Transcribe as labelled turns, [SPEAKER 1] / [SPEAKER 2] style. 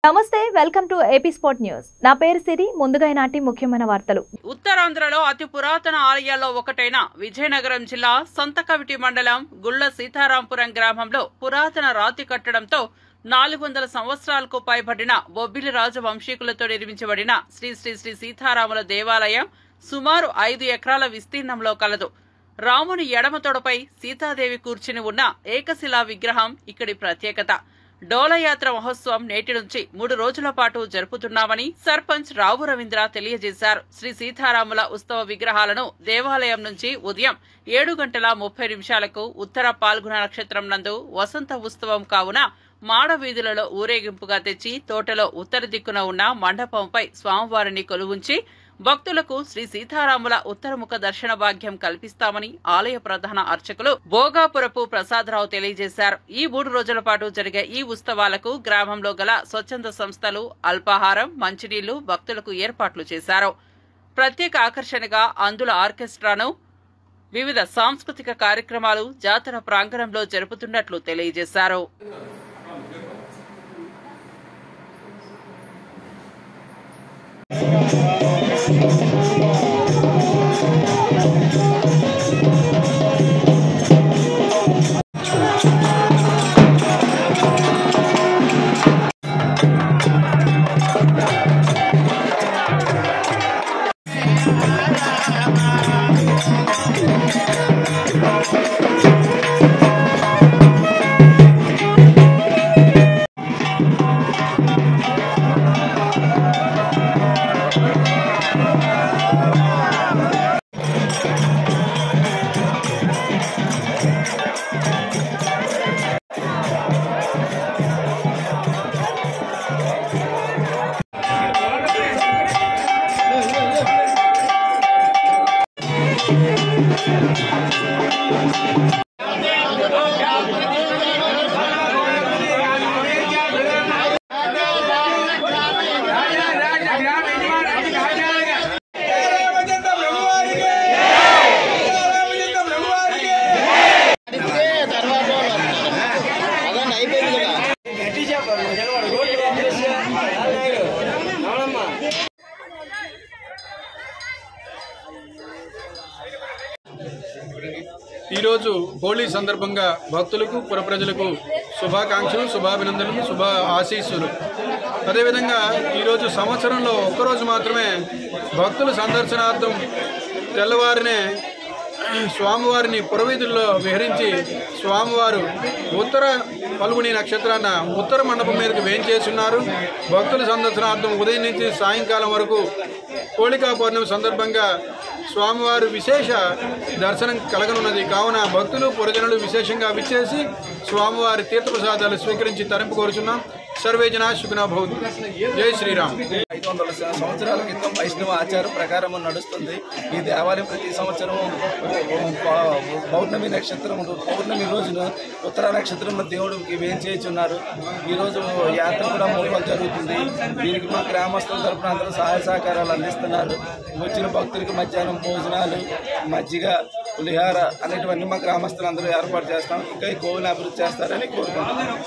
[SPEAKER 1] నమస్తే, welcome to AP spot news. నా పేరు సిరి. ముందుగా ఈనాటి ముఖ్యమైన వార్తలు.
[SPEAKER 2] ఉత్తరాంధ్రలో అతి పురాతన ఆలయాల్లో ఒకటైన విజయనగరం జిల్లా సంతకవిటి మండలం గుళ్ల సీతారాంపురం గ్రామంలో పురాతన రాతి కట్టడంతో 400 సంవత్సరాలకు పైబడిన బొబ్బిలి రాజు వంశీకులతో నిర్మించబడిన శ్రీ శ్రీ శ్రీ సీతారాముల దేవాలయం సుమారు 5 ఎకరాల విస్తీర్ణంలో కలదు. రాముని ఎడమ తొడపై సీతాదేవి కూర్చుని ఉన్న ఏకశిలా విగ్రహం ఇక్కడి ప్రత్యేకత. డోలయాత్ర మహోత్సవం నేటి నుంచి 3 రోజుల పాటు జరుపుతున్నామని సర్పంచ్ రావు రవీంద్ర తెలియజేశారు. శ్రీ సీతారాముల ఉత్సవ విగ్రహాలను దేవాలయం నుంచి ఉదయం 7:30 ఉత్తర పాల్గొన నక్షత్రం నందు వసంత ఉత్సవం కావున మాడ వీధులలో ఊరేగింపుగా తెచ్చి తోటలో ఉత్తర దిక్కున ఉన్న మండపంపై స్వామివారిని కొలువుంచి భక్తులకు శ్రీ సీతారాముల ఉత్తరముఖ దర్శన భాగ్యం కల్పిస్తామని ఆలయ ప్రధాన అర్చకులు భోగాపురపు ప్రసాదరావు తెలియజేశారు. ఈ 3 రోజుల పాటు జరిగే ఈ ఉత్సవాలకు గ్రామంలో గల స్వచ్ఛంద సంస్థలు అల్పాహారం, మంచినీళ్లు భక్తులకు ఏర్పాట్లు చేశారు. ప్రత్యేక ఆకర్షణగా అందుల ఆర్కెస్ట్రాను వివిధ సాంస్కృతిక కార్యక్రమాలు జాతర ప్రాంగణంలో జరుపుతున్నట్లు తెలియజేశారు.
[SPEAKER 3] ఈరోజు హోళీ సందర్భంగా భక్తులకు పుర ప్రజలకు శుభాకాంక్షలు, శుభాభినందనలు, శుభ ఆశీస్సులు. అదేవిధంగా ఈరోజు సంవత్సరంలో ఒక్కరోజు మాత్రమే భక్తుల సందర్శనార్థం తెల్లవారినే స్వామివారిని పురవీధుల్లో విహరించి స్వామివారు ఉత్తర పల్గుని నక్షత్రాన ఉత్తర మండపం మీదకి వేంచేస్తున్నారు. భక్తుల సందర్శనార్థం ఉదయం నుంచి సాయంకాలం వరకు హోళికా పౌర్ణమి సందర్భంగా స్వామివారు విశేష దర్శనం కలగనున్నది. కావున భక్తులు పురజనులు విశేషంగా విచ్చేసి స్వామివారి తీర్థప్రసాదాలు స్వీకరించి తరింపు కోరుచున్నాం. సర్వే జనా సుఖినో భవంతు. జై శ్రీరామ్.
[SPEAKER 4] 500 సంవత్సరాల క్రితం వైష్ణవ ఆచారం ప్రకారం నడుస్తుంది. ఈ దేవాలయం ప్రతి సంవత్సరం పౌర్ణమి రోజున ఉత్తర నక్షత్రంలో దేవుడికి వేంచేస్తున్నారు. ఈరోజు యాత్ర కూడా 3 రోజులు జరుగుతుంది. దీనికి మా గ్రామస్తుల తరఫున అందరూ సహాయ సహకారాలు అందిస్తున్నారు. వచ్చిన భక్తులకి మధ్యాహ్నం భోజనాలు, మజ్జిగ, పులిహార అనేటివన్నీ మా గ్రామస్తులు అందరూ ఏర్పాటు చేస్తాం. ఇంకా ఈ గోవుని అభివృద్ధి చేస్తారని కోరుకుంటున్నాం.